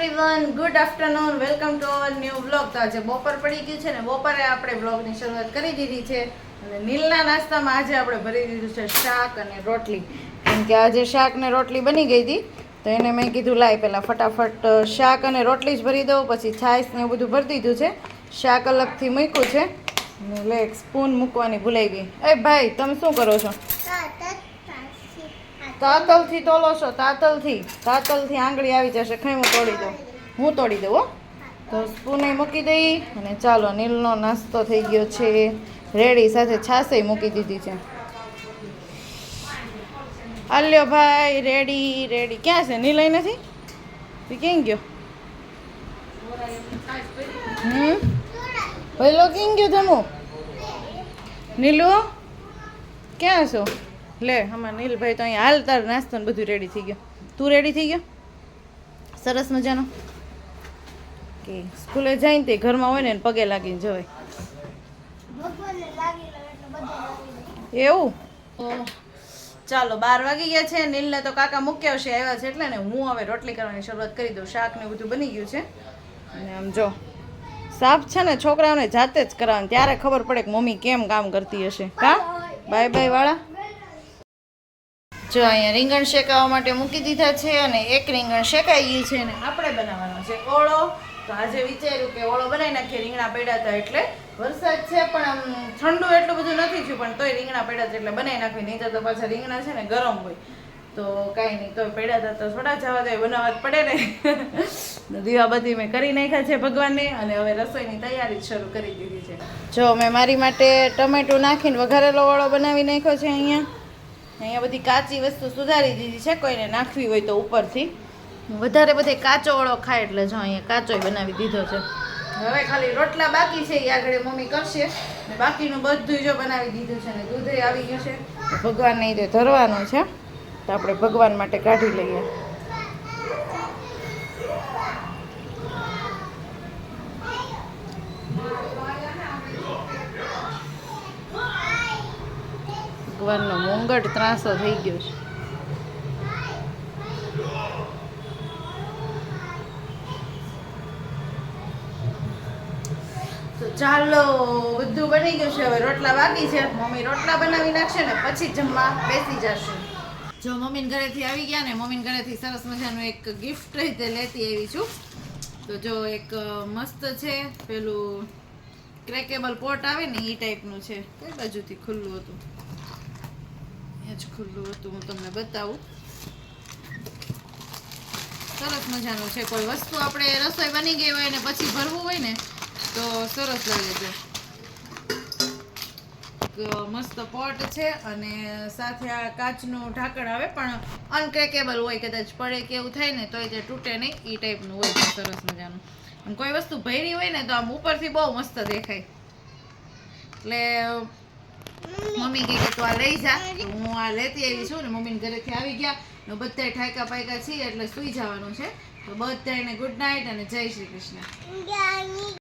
Everyone, good afternoon, welcome to our new vlog. તો આજે બપોર પડી ગયું છે ને બપોરે આપણે વ્લોગની શરૂઆત કરી દીધી છે. અને નીલના નાસ્તામાં આજે આપણે ભરી દીધું છે શાક અને રોટલી, કેમ કે આજે શાક ને રોટલી બની ગઈ હતી. તો એને મેં કીધું લાય પહેલાં ફટાફટ શાક અને રોટલી જ ભરી દઉં, પછી છાશ ને એવું બધું ભરી દીધું છે. શાક અલગથી મૂક્યું છે અને લે એક સ્પૂન મૂકવાની ભૂલાઈ ગઈ. એ ભાઈ, તમે શું કરો છો? તાતલથી તોલો છો? તાતલથી આંગળી આવી જશે. ખાઈ હું તોડી દઉં હો. તો સ્પૂન મૂકી દઈ અને ચાલો, નીલનો નાસ્તો થઈ ગયો છે રેડી, સાથે છાશે મૂકી દીધી છે. આલ્યો ભાઈ, રેડી. ક્યાં છે નીલ? અહીં નથી? તું ક્યાં ગયો? પહેલો ક્યાં ગયો ધમો? નીલુ ક્યાં છો? લે આમાં નીલભાઈ તો અહીંયા હાલ, તાર નાસ્તો ને બધું રેડી થઈ ગયું. તું રેડી થઈ ગયો? સરસ મજાનો. કે સ્કૂલે જઈને તે ઘરમાં હોય ને પગે લાગીને જવાય એવું? ચાલો, 12 વાગી ગયા છે. નીલને તો કાકા મૂકી આવશે, આવ્યા છે એટલે ને હું હવે રોટલી કરવાની શરૂઆત કરી દઉં. શાક ને બધું બની ગયું છે. અને આમ જો સાફ છે ને છોકરાઓને જાતે જ કરાવવાનું, ત્યારે ખબર પડે કે મમ્મી કેમ કામ કરતી હશે. કા બાય વાળા. જો અહીંયા રીંગણ શેકાવા માટે મૂકી દીધા છે અને એક રીંગણ શેકાઈ ગયું છે અને આપણે બનાવવાનો છે ઓળો. તો આજે વિચાર્યું કે ઓળો બનાવી નાખીએ. રીંગણા પડ્યા હતા એટલે, વરસાદ છે પણ આમ ઠંડુ એટલું બધું નથી થયું, પણ તોય રીંગણા પડ્યા હતા એટલે બનાવી નાખવી. નહીં તો પાછા રીંગણા છે ને ગરમ હોય તો કાંઈ નહીં, તોય પડ્યા હતા તો થોડા જવા દે, બનાવવા જ પડે ને. દીવાબત્તી મેં કરી નાખ્યા છે ભગવાનને અને હવે રસોઈની તૈયારી શરૂ કરી દીધી છે. જો મેં મારી માટે ટમેટું નાખીને વઘારેલો ઓળો બનાવી નાખ્યો છે. અહીંયા બધી કાચી વસ્તુ સુધારી દીધી છે, કોઈને નાખવી હોય તો ઉપરથી. વધારે બધે કાચો ઓળો ખાય એટલે જો અહીંયા કાચોય બનાવી દીધો છે. હવે ખાલી રોટલા બાકી છે, એ આગળ મમ્મી કરશે. ને બાકીનું બધું જો બનાવી દીધું છે ને દૂધે આવી ગયું છે. ભગવાનને એ ધરવાનું છે તો આપણે ભગવાન માટે કાઢી લઈએ. ભગવાનનો મુંગટ ત્રાસો થઈ ગયો છે. તો ચાલો, બધું બની ગયું છે. હવે રોટલા બાકી છે. મમ્મી રોટલા બનાવી નાખશે ને પછી જમવા બેસી જશે. જો મમ્મીને ઘરેથી આવી ગયા ને, મમ્મીને ઘરેથી સરસ મજાનું એક ગિફ્ટ રીતે લેતી આવી છું. તો જો એક મસ્ત છે, પેલું ક્રેકેબલ પોટ આવે ને એ ટાઈપનું છે. કઈ બાજુથી ખુલ્લું હતું? ખુલ્લું હતું, હું તમને બતાવું. સરસ મજાનું છે. કોઈ વસ્તુ આપણે રસોઈ બની ગઈ હોય ને પછી ભરવું હોય ને તો સરસ લાગે છે. મસ્ત પોટ છે અને સાથે આ કાચનું ઢાંકણ આવે, પણ અનક્રેકેબલ હોય, કદાચ પડે કે એવું થાય ને તોય તે તૂટે નહીં, એ ટાઈપનું હોય છે. સરસ મજાનું. અને કોઈ વસ્તુ ભરી હોય ને તો આમ ઉપરથી બહુ મસ્ત દેખાય. એટલે મમ્મી કહે કે તું આ લઈ જા. હું આ લેતી આવી છું ને મમ્મીને ઘરેથી આવી ગયા ને બધા ઠાયકા પાયકા છીએ એટલે સૂઈ જવાનું છે. તો બધાને ગુડ નાઇટ અને જય શ્રી કૃષ્ણ.